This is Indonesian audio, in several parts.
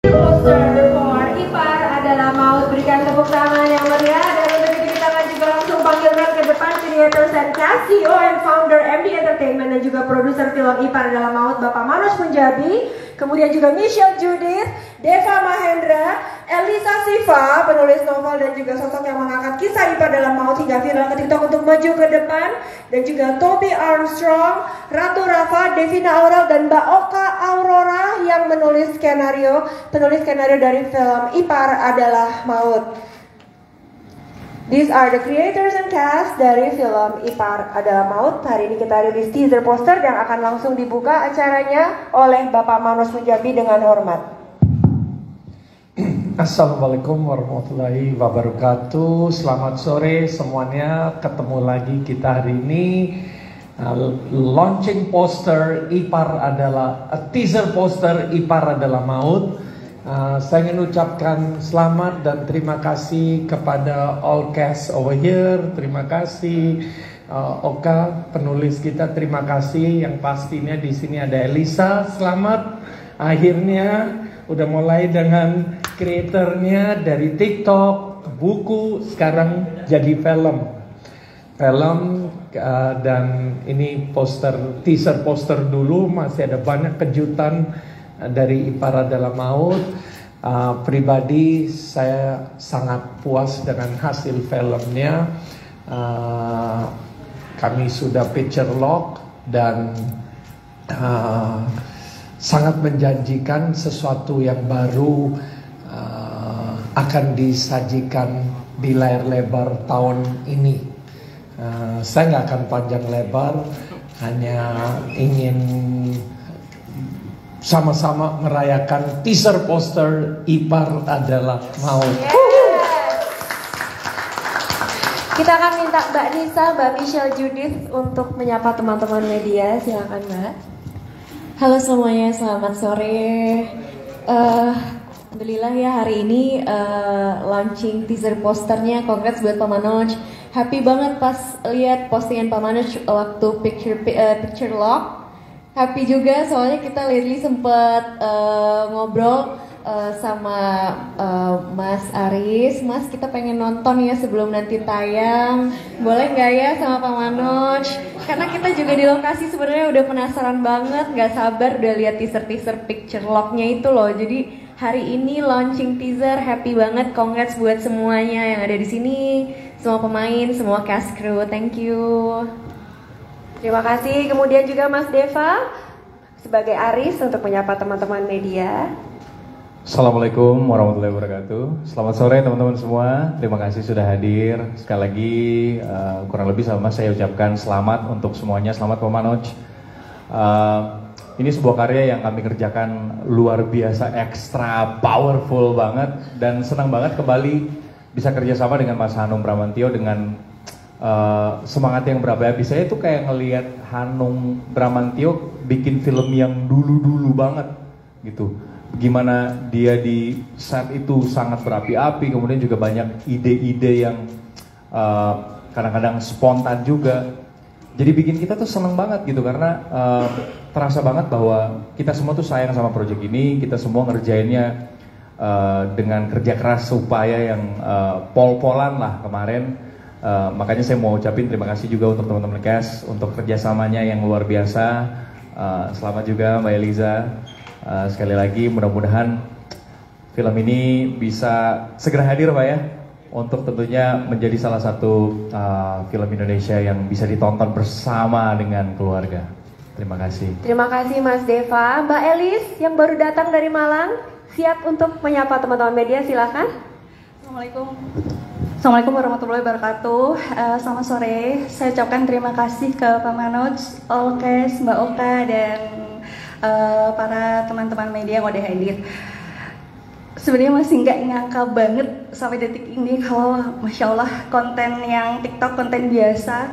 Poster for Ipar adalah Maut. Berikan tepuk tangan yang meriah. Dan untuk itu kita akan juga langsung panggilkan ke depan creators and cast, CEO and founder MD Entertainment dan juga produser film Ipar adalah Maut, Bapak Manoj Punjabi. Kemudian juga Michelle Judith, Deva Mahendra, Elisa Siva, penulis novel dan juga sosok yang mengangkat kisah Ipar dalam Maut hingga viral ke TikTok untuk maju ke depan. Dan juga Toby Armstrong, Ratu Rafa, Devina Aurel dan Mbak Oka Aurora yang menulis skenario. Penulis skenario dari film Ipar adalah Maut. These are the creators and cast dari film Ipar adalah Maut. Hari ini kita rilis teaser poster yang akan langsung dibuka acaranya oleh Bapak Manoj Punjabi dengan hormat. Assalamualaikum warahmatullahi wabarakatuh. Selamat sore semuanya. Ketemu lagi kita hari ini. Launching poster Ipar adalah teaser poster Ipar adalah Maut. Saya ingin ucapkan selamat dan terima kasih kepada all cast over here. Terima kasih Oka penulis kita. Terima kasih yang pastinya di sini ada Elisa. Selamat akhirnya udah mulai dengan kreatornya dari TikTok, buku, sekarang jadi film. Dan ini teaser poster dulu, masih ada banyak kejutan dari Ipar adalah Maut. Pribadi saya sangat puas dengan hasil filmnya. Kami sudah picture lock dan sangat menjanjikan sesuatu yang baru akan disajikan di layar lebar tahun ini. Saya nggak akan panjang lebar, hanya ingin sama-sama merayakan teaser poster Ipar adalah Maut. Yes. Kita akan minta Mbak Nisa, Mbak Michelle Judith untuk menyapa teman-teman media. Silakan Mbak. Halo semuanya, selamat sore. Alhamdulillah ya hari ini launching teaser posternya. Congrats buat Pak Manoj. Happy banget pas lihat postingan Pak Manoj waktu picture lock. Happy juga soalnya kita lately sempet ngobrol sama Mas Aris. Mas, kita pengen nonton ya sebelum nanti tayang. Boleh nggak ya sama Pak Manoj? Karena kita juga di lokasi sebenarnya udah penasaran banget, nggak sabar udah lihat teaser picture locknya itu loh. Jadi hari ini launching teaser, happy banget. Congrats buat semuanya yang ada di sini, semua pemain, semua cast crew. Thank you. Terima kasih. Kemudian juga Mas Deva sebagai Aris untuk menyapa teman-teman media. Assalamualaikum warahmatullahi wabarakatuh. Selamat sore teman-teman semua. Terima kasih sudah hadir. Sekali lagi kurang lebih sama saya ucapkan selamat untuk semuanya. Selamat Pak Manoj. Ini sebuah karya yang kami kerjakan luar biasa, ekstra powerful banget, dan senang banget kembali bisa kerjasama dengan Mas Hanung Bramantio dengan semangat yang berapi-api. Saya tuh kayak ngelihat Hanung Bramantio bikin film yang dulu-dulu banget gitu. Gimana dia di set itu sangat berapi-api, kemudian juga banyak ide-ide yang kadang-kadang spontan juga. Jadi bikin kita tuh seneng banget gitu karena terasa banget bahwa kita semua tuh sayang sama proyek ini. Kita semua ngerjainnya dengan kerja keras supaya yang pol-polan lah kemarin. Makanya saya mau ucapin terima kasih juga untuk teman-teman cast untuk kerjasamanya yang luar biasa. Selamat juga Mbak Eliza. Sekali lagi mudah-mudahan film ini bisa segera hadir Pak ya, untuk tentunya menjadi salah satu film Indonesia yang bisa ditonton bersama dengan keluarga. Terima kasih. Terima kasih Mas Deva. Mbak Elis yang baru datang dari Malang, siap untuk menyapa teman-teman media, silakan. Assalamualaikum warahmatullahi wabarakatuh. Selamat sore. Saya ucapkan terima kasih ke Pak Manoj, all cast, Mbak Oka dan para teman-teman media yang udah hadir. Sebenarnya masih nggak nyangka banget sampai detik ini kalau Masya Allah konten yang TikTok, konten biasa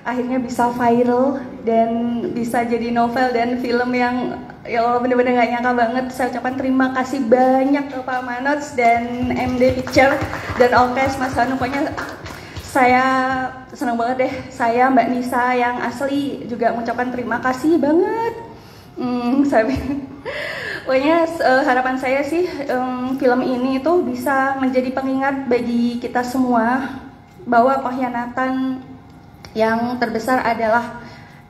akhirnya bisa viral dan bisa jadi novel dan film yang ya Allah bener-bener gak nyangka banget. Saya ucapkan terima kasih banyak ke Pak Manoj dan MD Picture dan all cast, Mas Hanu. Pokoknya saya senang banget deh. Saya Mbak Nisa yang asli juga mengucapkan terima kasih banget. Pokoknya harapan saya sih film ini itu bisa menjadi pengingat bagi kita semua bahwa pengkhianatan yang terbesar adalah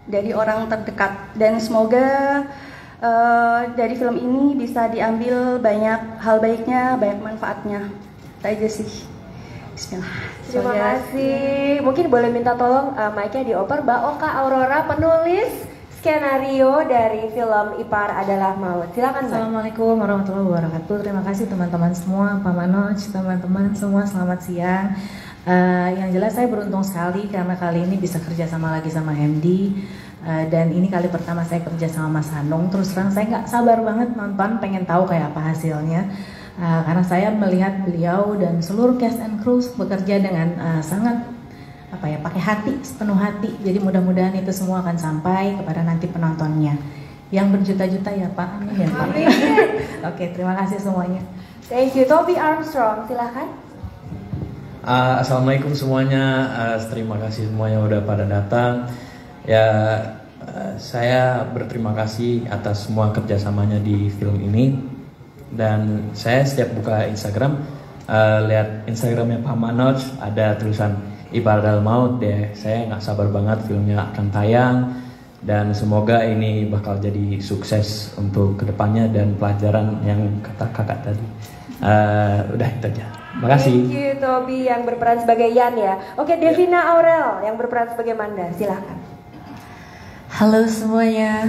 dari orang terdekat, dan semoga dari film ini bisa diambil banyak hal baiknya, banyak manfaatnya. Itu aja sih. Bismillah. Terima kasih. Mungkin boleh minta tolong mic-nya dioper Mbak Oka Aurora, penulis skenario dari film Ipar Adalah Maut. Silakan Mbak. Assalamualaikum warahmatullahi wabarakatuh. Terima kasih teman-teman semua, Pak Manoj, teman-teman semua, selamat siang. Yang jelas saya beruntung sekali karena kali ini bisa kerja sama lagi sama MD. Dan ini kali pertama saya kerja sama Mas Hanung. Terus terang saya nggak sabar banget nonton, pengen tahu kayak apa hasilnya. Karena saya melihat beliau dan seluruh cast and crew bekerja dengan sangat pakai hati, sepenuh hati. Jadi mudah-mudahan itu semua akan sampai kepada nanti penontonnya yang berjuta-juta ya Pak. Amin ya Pak. Oke, terima kasih semuanya. Thank you. Toby Armstrong, silahkan. Assalamualaikum semuanya. Terima kasih semuanya udah pada datang. Ya, saya berterima kasih atas semua kerjasamanya di film ini. Dan saya setiap buka Instagram, lihat Instagramnya Pak Manoj, ada tulisan Ipar Adalah Maut. Ya, saya nggak sabar banget filmnya akan tayang. Dan semoga ini bakal jadi sukses untuk kedepannya dan pelajaran yang kata kakak tadi. Udah itu aja. Makasih. Thank you Toby yang berperan sebagai Yan ya. Oke, Devina Aurel yang berperan sebagai Manda, silahkan. Halo semuanya,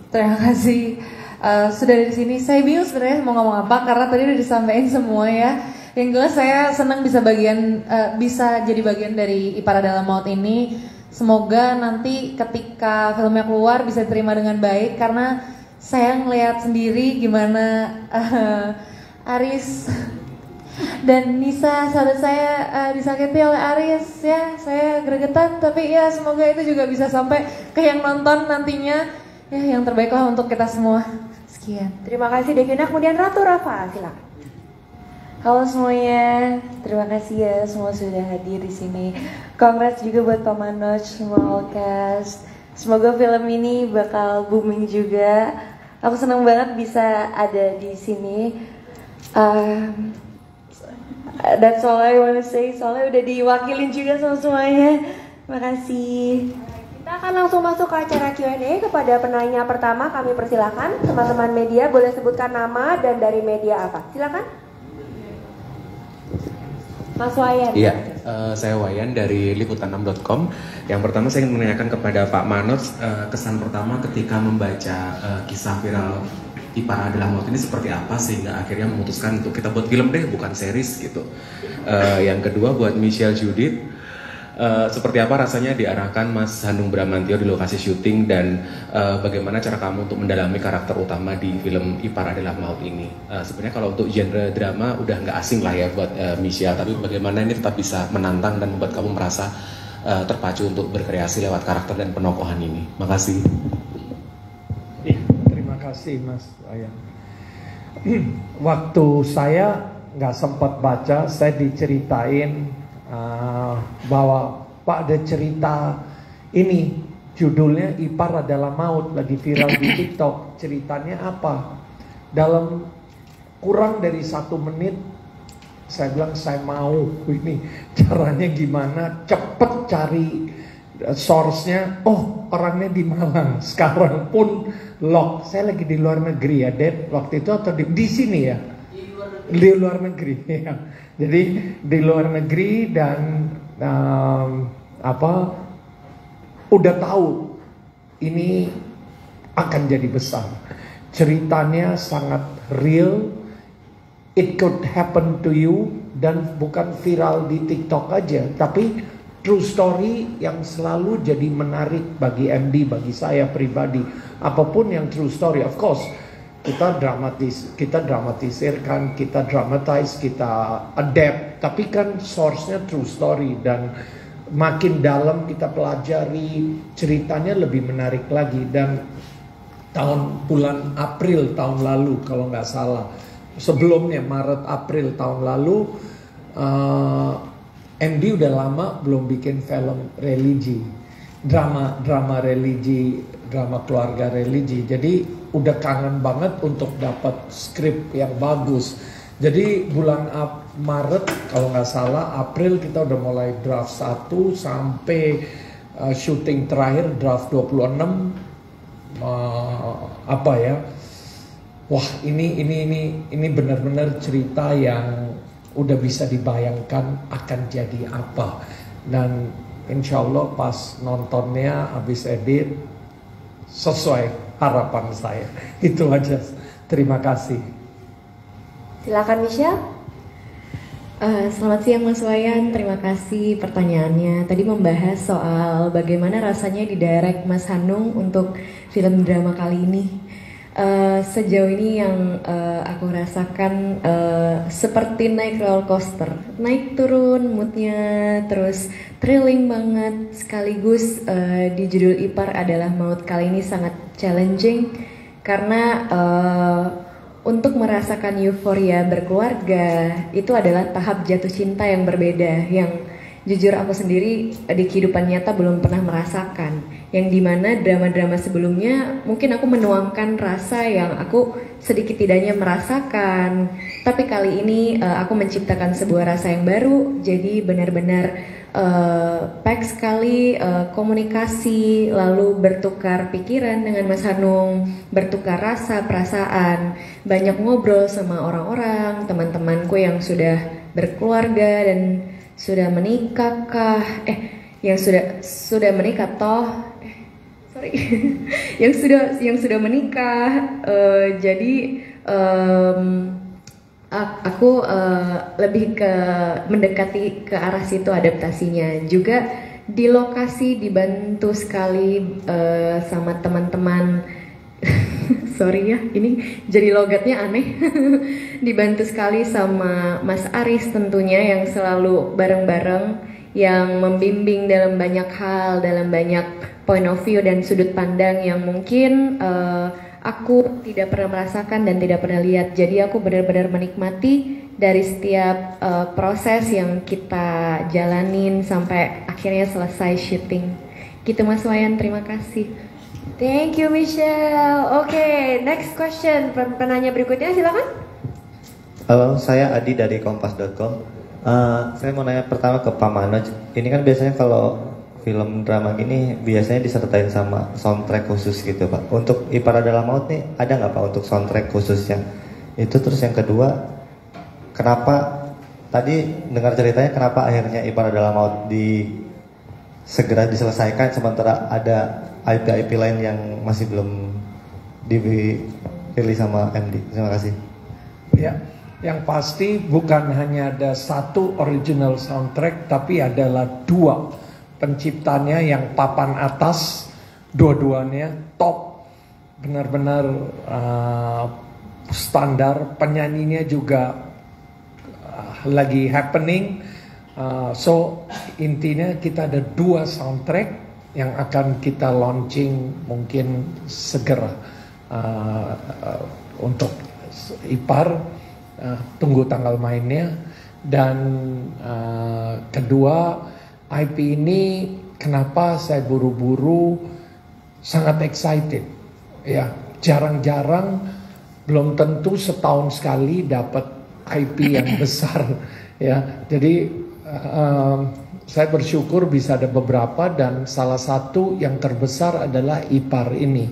terima kasih sudah di sini. Saya bingung sebenarnya mau ngomong apa karena tadi udah disampaikan semua ya. Yang jelas saya senang bisa jadi bagian dari Ipar Adalah Maut ini. Semoga nanti ketika filmnya keluar bisa diterima dengan baik karena saya ngelihat sendiri gimana Aris dan Nisa sahabat saya disakiti oleh Aris ya. Saya gregetan tapi ya semoga itu juga bisa sampai ke yang nonton nantinya ya, yang terbaik lah untuk kita semua. Sekian. Terima kasih Devina. Kemudian Ratu Rafa, silakan. Halo semuanya, terima kasih ya semua sudah hadir di sini. Congrats juga buat Pak Manoj, semua all cast. Semoga film ini bakal booming juga. Aku senang banget bisa ada di sini. That's all I wanna say. Soalnya udah diwakilin juga sama semuanya. Makasih. Kita akan langsung masuk ke acara Q&A. Kepada penanya pertama kami persilakan. Teman-teman media boleh sebutkan nama dan dari media apa. Silakan. Mas Wayan. Iya, saya Wayan dari liputan6.com. Yang pertama saya ingin menanyakan kepada Pak Manoj, kesan pertama ketika membaca kisah viral Ipar Adalah Maut ini seperti apa sehingga akhirnya memutuskan untuk kita buat film deh, bukan series gitu. Yang kedua buat Michelle Judith, seperti apa rasanya diarahkan Mas Hanung Bramantyo di lokasi syuting dan bagaimana cara kamu untuk mendalami karakter utama di film Ipar Adalah Maut ini? Sebenarnya kalau untuk genre drama udah nggak asing lah ya buat Michelle, tapi bagaimana ini tetap bisa menantang dan membuat kamu merasa terpacu untuk berkreasi lewat karakter dan penokohan ini? Makasih. Terima kasih Mas Wayan. Waktu saya nggak sempat baca, saya diceritain bahwa Pak ada cerita ini judulnya Ipar Adalah Maut, lagi viral di TikTok. Ceritanya apa? Dalam kurang dari 1 menit saya bilang saya mau, ini caranya gimana, cepet cari source-nya. Oh, orangnya di Malang. Sekarang pun lock. Saya lagi di luar negeri ya, Dad. Waktu itu atau di sini ya? Di luar negeri ya. Jadi di luar negeri dan udah tahu ini akan jadi besar. Ceritanya sangat real. It could happen to you, dan bukan viral di TikTok aja, tapi true story yang selalu jadi menarik bagi MD, bagi saya pribadi. Apapun yang true story, of course kita dramatisirkan, kita dramatize, kita adapt, tapi kan source-nya true story, dan makin dalam kita pelajari ceritanya lebih menarik lagi. Dan bulan April tahun lalu kalau nggak salah, sebelumnya Maret April tahun lalu, MD udah lama belum bikin film religi, drama religi, drama keluarga religi. Jadi udah kangen banget untuk dapat skrip yang bagus. Jadi bulan Maret kalau nggak salah, April kita udah mulai draft 1 sampai syuting terakhir draft 26. Wah, ini benar-benar cerita yang udah bisa dibayangkan akan jadi apa. Dan insya Allah pas nontonnya habis edit sesuai harapan saya. Itu aja. Terima kasih. Silakan Michelle. Selamat siang Mas Wayan, terima kasih pertanyaannya. Tadi membahas soal bagaimana rasanya didirect Mas Hanung untuk film drama kali ini. Sejauh ini yang aku rasakan seperti naik roller coaster, naik turun moodnya, terus thrilling banget. Sekaligus di judul Ipar Adalah Maut kali ini sangat challenging karena untuk merasakan euforia berkeluarga itu adalah tahap jatuh cinta yang berbeda, yang jujur aku sendiri di kehidupan nyata belum pernah merasakan, yang dimana drama-drama sebelumnya mungkin aku menuangkan rasa yang aku sedikit tidaknya merasakan, tapi kali ini aku menciptakan sebuah rasa yang baru. Jadi benar-benar pack sekali komunikasi, lalu bertukar pikiran dengan Mas Hanung, bertukar rasa, perasaan, banyak ngobrol sama orang-orang, teman-temanku yang sudah berkeluarga dan sudah menikah yang sudah menikah yang sudah menikah. Jadi aku lebih ke mendekati ke arah situ adaptasinya. Juga di lokasi dibantu sekali sama teman-teman. Sorry ya, ini jadi logatnya aneh. Dibantu sekali sama Mas Aris tentunya yang selalu bareng-bareng, yang membimbing dalam banyak hal, dalam banyak point of view dan sudut pandang yang mungkin aku tidak pernah merasakan dan tidak pernah lihat. Jadi aku benar-benar menikmati dari setiap proses yang kita jalanin sampai akhirnya selesai syuting. Gitu Mas Wayan, terima kasih. Thank you Michelle. Oke, next question. Penanya berikutnya silakan. Halo, saya Adi dari kompas.com. Saya mau nanya pertama ke Pak Manoj. Ini kan biasanya kalau film drama gini biasanya disertain sama soundtrack khusus gitu Pak. Untuk Ipar Adalah Maut nih ada nggak Pak untuk soundtrack khususnya? Itu terus yang kedua, kenapa tadi dengar ceritanya kenapa akhirnya Ipar Adalah Maut segera diselesaikan sementara ada IP lain yang masih belum dirilis sama MD. Terima kasih. Ya, yang pasti bukan hanya ada satu original soundtrack, tapi adalah dua penciptanya yang papan atas, dua-duanya top, benar-benar standar. Penyanyinya juga lagi happening. So intinya kita ada dua soundtrack yang akan kita launching mungkin segera untuk Ipar, tunggu tanggal mainnya. Dan kedua, IP ini kenapa saya buru-buru sangat excited ya, jarang-jarang, belum tentu setahun sekali dapat IP yang besar ya. Jadi saya bersyukur bisa ada beberapa, dan salah satu yang terbesar adalah Ipar ini.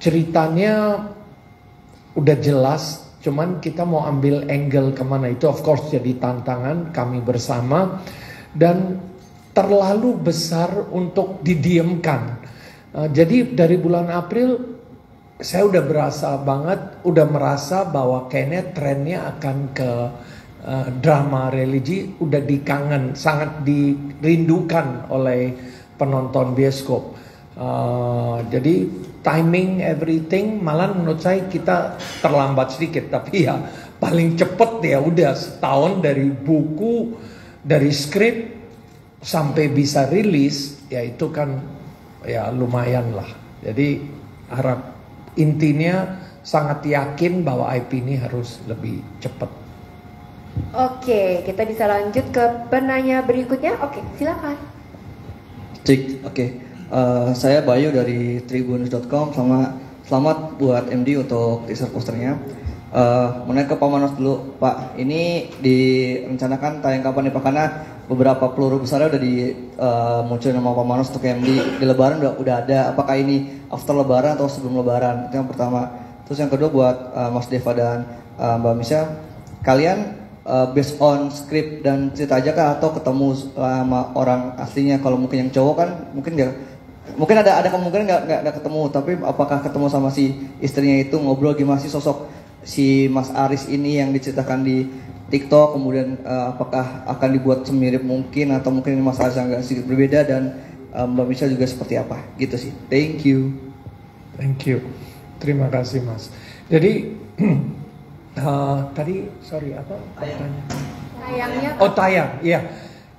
Ceritanya udah jelas, cuman kita mau ambil angle kemana, itu of course jadi tantangan kami bersama, dan terlalu besar untuk didiamkan. Jadi dari bulan April saya udah udah merasa bahwa kayaknya trennya akan ke drama religi, udah sangat dirindukan oleh penonton bioskop. Jadi timing everything, malah menurut saya kita terlambat sedikit, tapi ya paling cepet ya udah setahun dari buku, dari skrip sampai bisa rilis, ya itu kan ya lumayan lah. Jadi intinya sangat yakin bahwa IP ini harus lebih cepat. Oke, kita bisa lanjut ke penanya berikutnya. Oke, silakan. Oke. Saya Bayu dari tribunnews.com. selamat buat MD untuk teaser posternya. Mengenai ke Pak Manos dulu, Pak. Ini direncanakan tayang kapan nih Pak? Karena beberapa peluru besarnya udah munculin nama Pak Manos untuk MD di Lebaran udah ada. Apakah ini after Lebaran atau sebelum Lebaran? Itu yang pertama. Terus yang kedua buat Mas Deva dan Mbak Misha, kalian based on script dan cerita aja kah atau ketemu sama orang aslinya? Kalau mungkin yang cowok kan mungkin ada kemungkinan nggak ketemu, tapi apakah ketemu sama si istrinya itu, ngobrol gimana sih sosok si Mas Aris ini yang diceritakan di TikTok, kemudian apakah akan dibuat semirip mungkin atau mungkin Mas Aris agak sedikit berbeda, dan Mbak Misha juga seperti apa gitu sih. Thank you. Terima kasih Mas. Jadi tadi sorry apa pertanyaan? Tayangnya. Oh tayang, iya.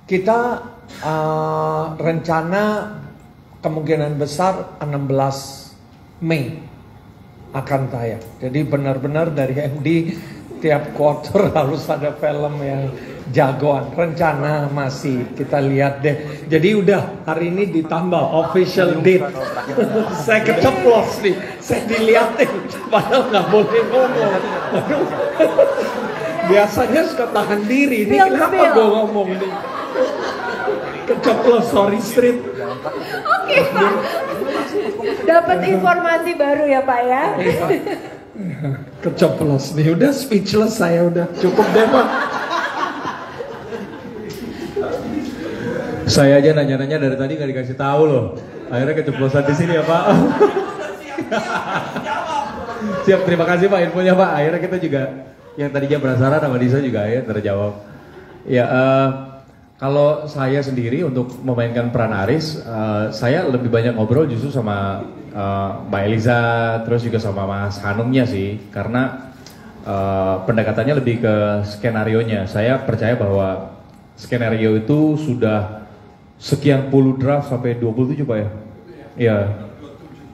Kita rencana kemungkinan besar 16 Mei akan tayang. Jadi benar-benar dari MD tiap quarter harus ada film yang jagoan. Rencana masih kita lihat deh. Jadi udah hari ini ditambah official date. Saya keceplos nih. Saya dilihatin padahal nggak boleh ngomong. Biasanya suka tahan diri. Ini kenapa gue ngomong nih? Keceplos, sorry street. Oke Pak. Dapat informasi baru ya Pak ya. Keceplos nih, udah speechless saya udah cukup deh Pak. Saya aja nanya-nanya dari tadi nggak dikasih tahu loh. Akhirnya keceplosan di sini ya Pak. Siap, terima kasih Pak infonya Pak. Akhirnya kita juga yang tadinya penasaran sama Disa juga ya terjawab. Ya, kalau saya sendiri untuk memainkan peran Aris, saya lebih banyak ngobrol justru sama Mbak Eliza, terus juga sama Mas Hanumnya sih, karena pendekatannya lebih ke skenarionya. Saya percaya bahwa skenario itu sudah sekian puluh draft sampai 27 Pak ya? Iya,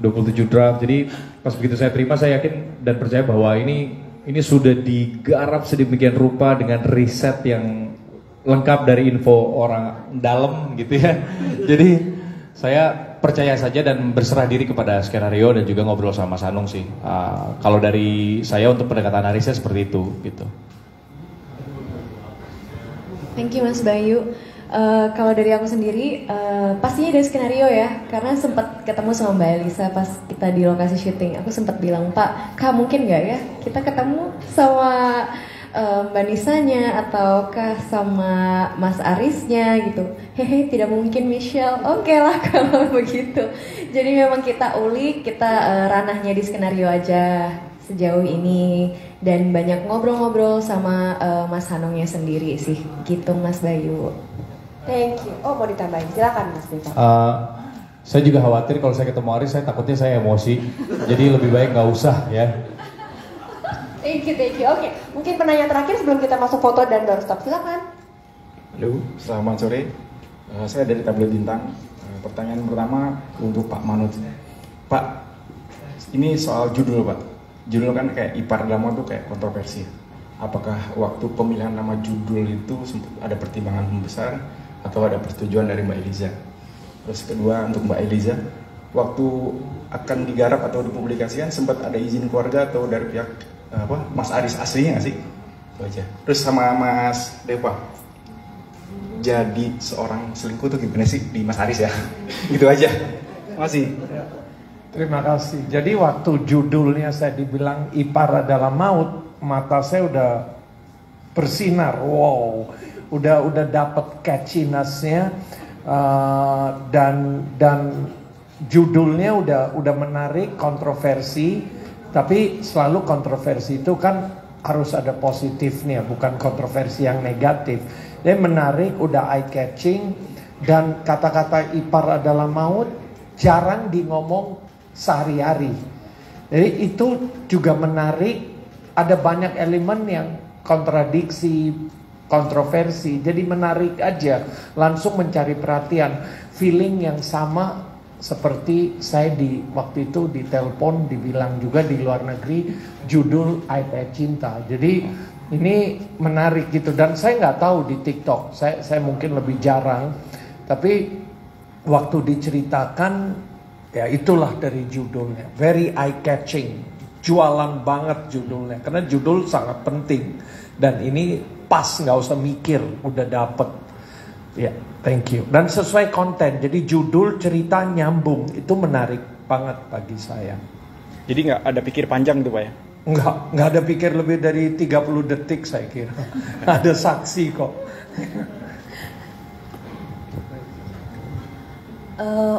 27 draft. Jadi pas begitu saya terima, saya yakin dan percaya bahwa ini sudah digarap sedemikian rupa dengan riset yang lengkap dari info orang dalam gitu ya. Jadi saya percaya saja dan berserah diri kepada skenario dan juga ngobrol sama Mas Anung sih. Kalau dari saya untuk pendekatan Arisnya seperti itu gitu. Thank you Mas Bayu. Kalau dari aku sendiri, pastinya dari skenario ya, karena sempat ketemu sama Mbak Elisa pas kita di lokasi syuting. Aku sempat bilang, Pak, Kak mungkin nggak ya kita ketemu sama Mbak Nisanya ataukah sama Mas Arisnya gitu. Hehe, tidak mungkin Michelle. Oke lah kalau begitu. Jadi memang kita ulik, kita ranahnya di skenario aja sejauh ini, dan banyak ngobrol-ngobrol sama Mas Hanungnya sendiri sih, gitu Mas Bayu. Thank you. Oh mau ditambahin, silakan Mas Deva. Saya juga khawatir kalau saya ketemu Aris, saya takutnya saya emosi. Jadi lebih baik nggak usah ya. Thank you. Oke, mungkin penanya terakhir sebelum kita masuk foto dan doorstop, silakan. Halo, selamat sore. Saya dari Tablet Bintang. Pertanyaan pertama untuk Pak Manoj. Pak, ini soal judul Pak. Judul kan kayak Ipar Drama tuh kayak kontroversi. Apakah waktu pemilihan nama judul itu ada pertimbangan besar atau ada persetujuan dari Mbak Eliza? Terus kedua untuk Mbak Eliza, waktu akan digarap atau dipublikasikan sempat ada izin keluarga atau dari pihak Mas Aris aslinya nggak sih? Itu aja. Terus sama Mas Deva, jadi seorang selingkuh tuh gimana sih di Mas Aris ya? Gitu aja. Makasih. Terima kasih. Jadi waktu judulnya saya dibilang Ipar Adalah Maut, mata saya udah bersinar. Wow, udah dapat catchiness-nya, dan judulnya udah menarik, kontroversi. Tapi selalu kontroversi itu kan harus ada positifnya, bukan kontroversi yang negatif. Dia menarik, udah eye catching, dan kata-kata Ipar Adalah Maut jarang di ngomong sehari-hari. Jadi itu juga menarik, ada banyak elemen yang kontradiksi, kontroversi, jadi menarik aja, langsung mencari perhatian, feeling yang sama seperti saya waktu itu di telepon dibilang juga di luar negeri judul iPad Cinta. Jadi ini menarik gitu, dan saya nggak tahu di TikTok, saya mungkin lebih jarang, tapi waktu diceritakan Ya itulah dari judulnya, very eye catching, jualan banget judulnya, karena judul sangat penting dan ini pas, nggak usah mikir, udah dapet. Ya, thank you. Dan sesuai konten, jadi judul cerita nyambung, itu menarik banget bagi saya. Jadi nggak ada pikir panjang tuh Pak ya? Nggak ada pikir lebih dari 30 detik saya kira. Ada saksi kok.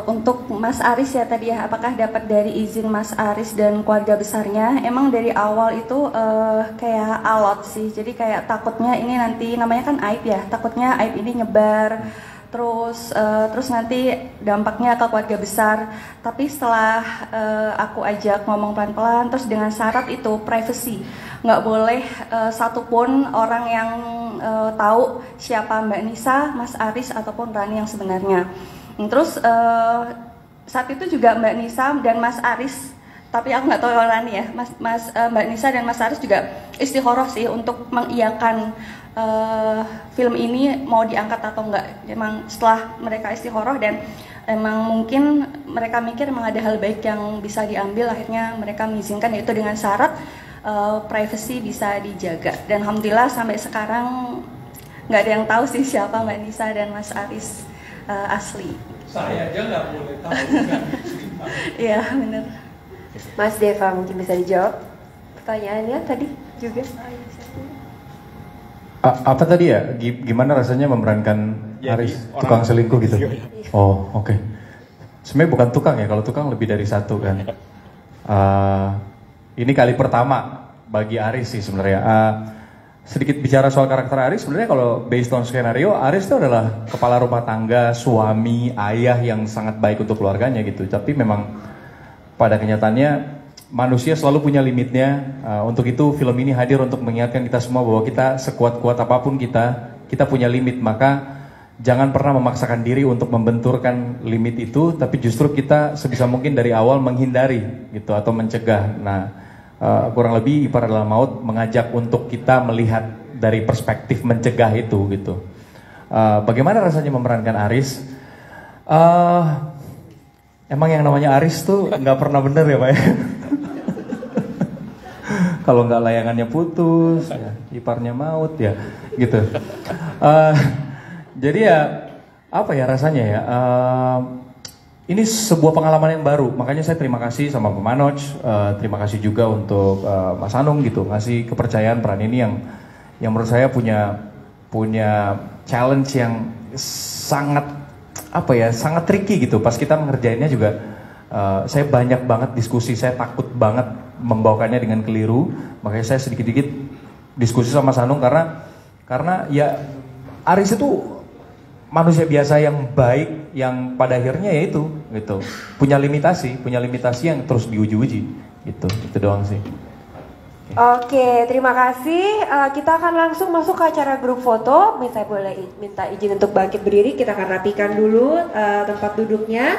Untuk Mas Aris ya tadi ya, apakah dapat dari izin Mas Aris dan keluarga besarnya? Emang dari awal itu kayak alot sih, jadi kayak takutnya ini nanti namanya kan aib ya, takutnya aib ini nyebar, terus nanti dampaknya ke keluarga besar. Tapi setelah aku ajak ngomong pelan-pelan, terus dengan syarat itu privacy, nggak boleh satupun orang yang tahu siapa Mbak Nisa, Mas Aris ataupun Rani yang sebenarnya. Terus saat itu juga Mbak Nisa dan Mas Aris, tapi aku nggak tahu Rani ya, Mbak Nisa dan Mas Aris juga istikharah sih untuk mengiyakan film ini mau diangkat atau enggak. Emang setelah mereka istikharah dan emang mungkin mereka mikir emang ada hal baik yang bisa diambil, akhirnya mereka mengizinkan, yaitu dengan syarat privacy bisa dijaga. Dan alhamdulillah sampai sekarang nggak ada yang tahu sih siapa Mbak Nisa dan Mas Aris asli. Saya aja nggak boleh tahu. Iya benar. Mas Deva mungkin bisa dijawab pertanyaannya tadi juga. Apa tadi ya? Gimana rasanya memerankan Aris, tukang selingkuh gitu? Oh, oke. Sebenarnya bukan tukang ya, kalau tukang lebih dari satu kan. Ini kali pertama bagi Aris sih sebenarnya. Sedikit bicara soal karakter Aris, sebenarnya kalau based on skenario, Aris itu adalah kepala rumah tangga, suami, ayah yang sangat baik untuk keluarganya gitu. Tapi memang pada kenyataannya manusia selalu punya limitnya. Untuk itu film ini hadir untuk mengingatkan kita semua bahwa kita sekuat-kuat apapun kita punya limit. Maka jangan pernah memaksakan diri untuk membenturkan limit itu, tapi justru kita sebisa mungkin dari awal menghindari gitu atau mencegah. Nah, kurang lebih Ipar Adalah Maut mengajak untuk kita melihat dari perspektif mencegah itu gitu. Bagaimana rasanya memerankan Aris? Emang yang namanya Aris tuh nggak pernah bener ya Pak ya? Kalau nggak layangannya putus, ya, iparnya maut ya, gitu. Jadi ya apa ya rasanya ya? Ini sebuah pengalaman yang baru, makanya saya terima kasih sama Pak Manoj, terima kasih juga untuk Mas Anung gitu, ngasih kepercayaan peran ini yang menurut saya punya challenge yang sangat sangat tricky gitu. Pas kita mengerjainnya juga, saya banyak banget diskusi, saya takut banget membawakannya dengan keliru, makanya saya sedikit-sedikit diskusi sama Mas Anung karena ya Aris itu manusia biasa yang baik, yang pada akhirnya ya itu gitu punya limitasi yang terus diuji-uji gitu, itu doang sih. Oke, terima kasih. Kita akan langsung masuk ke acara grup foto. Saya boleh minta izin untuk bangkit berdiri. Kita akan rapikan dulu tempat duduknya.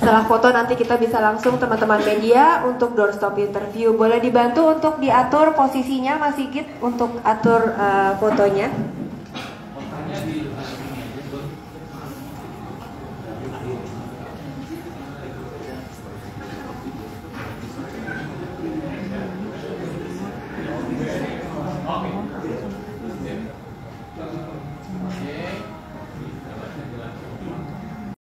Setelah foto nanti kita bisa langsung teman-teman media untuk doorstop interview. Boleh dibantu untuk diatur posisinya Mas Sigit untuk atur fotonya.